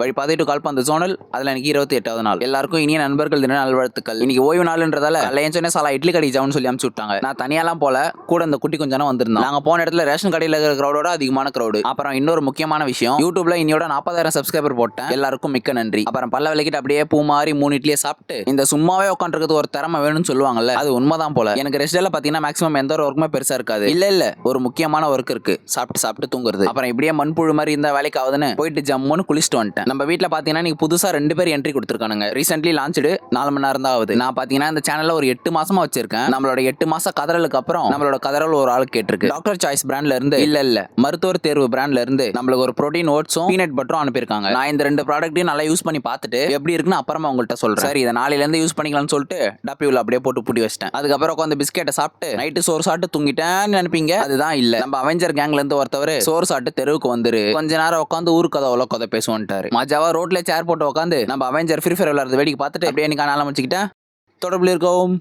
வழிபாதை to கால்பந்து சோனல். அதில் எனக்கு 28வது நாள். எல்லாருக்கும் இனிய நண்பர்கள் தின நல்வாழ்த்துக்கள். இன்னைக்கு ஓய்வு நாள்ன்றதால கல்யாணச்சோனே சாலா இட்லி கடை ஜவுன்னு சொல்லி அனுப்பிச்சு விட்டாங்க. நான் தனியாலாம் போல, கூட இந்த குட்டி கொஞ்சம் வந்திருந்தோம். நாங்க போன இடத்துல ரேஷன் கடையில் இருக்கிற கிரௌடோட அதிகமான கிரௌடு. அப்புறம் இன்னொரு முக்கியமான விஷயம், யூடியூப்ல இன்னையோட 40,000 சப்ஸ்கிரைபர் போட்டேன். எல்லாருக்கும் மிக்க நன்றி. அப்புறம் பல்ல விளக்கிட்டு அப்படியே பூ மாதிரி 3 இட்லியை சாப்பிட்டு இந்த சும்மாவே உட்காந்துருக்கிறது ஒரு திறமை வேணும்னு சொல்லுவாங்கல்ல, அது உண்மைதான் போல. எனக்கு ரெஸ்ட் டேல பாத்தீங்கன்னா மேக்ஸிமம் எந்த ஒரு ஒர்க்குமே பெருசா இருக்காது. இல்ல ஒரு முக்கியமான ஒர்க் இருக்கு, சாப்பிட்டு தூங்குறது. அப்புறம் இப்படியே மண்புழு மாதிரி இந்த வேலைக்கு ஆகுதுன்னு போயிட்டு ஜம்முன்னு குளிச்சுட்டு வந்துட்டேன். நம்ம வீட்டுல பாத்தீங்கன்னா நீங்க புதுசா 2 பேர் என்ட்ரி கொடுத்துருக்கானுங்க. ரீசென்ட்லி லான்ச்டு 4 மணி நேரம் தான் ஆகுது. நான் பாத்தீங்கன்னா இந்த சேனல்ல ஒரு 8 மாசமா வச்சிருக்கேன். நம்மளோட 8 மாச கதறலுக்கு அப்புறம் நம்மளோட கதறல் ஒரு ஆள் கேட்டிருக்கு. டாக்டர் சாய்ஸ் பிராண்ட்ல இருந்து இல்ல மருத்துவர் தேர்வு பிராண்ட்ல இருந்து நம்மளுக்கு ஒரு புரோட்டீன் ஓட்ஸும் பீனட் பட்டரும் அனுப்பியிருக்காங்க. நான் இந்த 2 ப்ராடக்ட்டையும் நல்லா யூஸ் பண்ணி பார்த்துட்டு எப்படி இருக்குன்னு அப்புறமா உங்கள்கிட்ட சொல்றேன். சரி, இதை நாளையில இருந்து யூஸ் பண்ணிக்கலாம்னு சொல்லிட்டு டப்பியூல அப்படியே போட்டு பூட்டி வச்சிட்டேன். அதுக்கப்புறம் உட்காந்து பிஸ்கெட்டை சாப்பிட்டு நைட்டு சோறு சாப்பிட்டு தூங்கிட்டேன்னு நினைப்பீங்க. அதுதான் இல்ல, நம்ம அவெஞ்சர் கேங்ல இருந்து ஒருத்தவர் சோறு சாப்பிட்டு தெருவுக்கு வந்துரு கொஞ்ச நேரம் உட்காந்து ஊரு கதை உலக கதை பேசுவான்ட்டாரு. மஜாவா ரோட்ல சேர் போட்டு உட்காந்து நம்ம அவெஞ்சர் ஃப்ரீ ஃபயர் விளையாடுறது வேடிக்கை பார்த்துட்டு அப்படியே எனக்கு நாள முடிச்சுக்கிட்டேன். தொடர்பில் இருக்கவும்.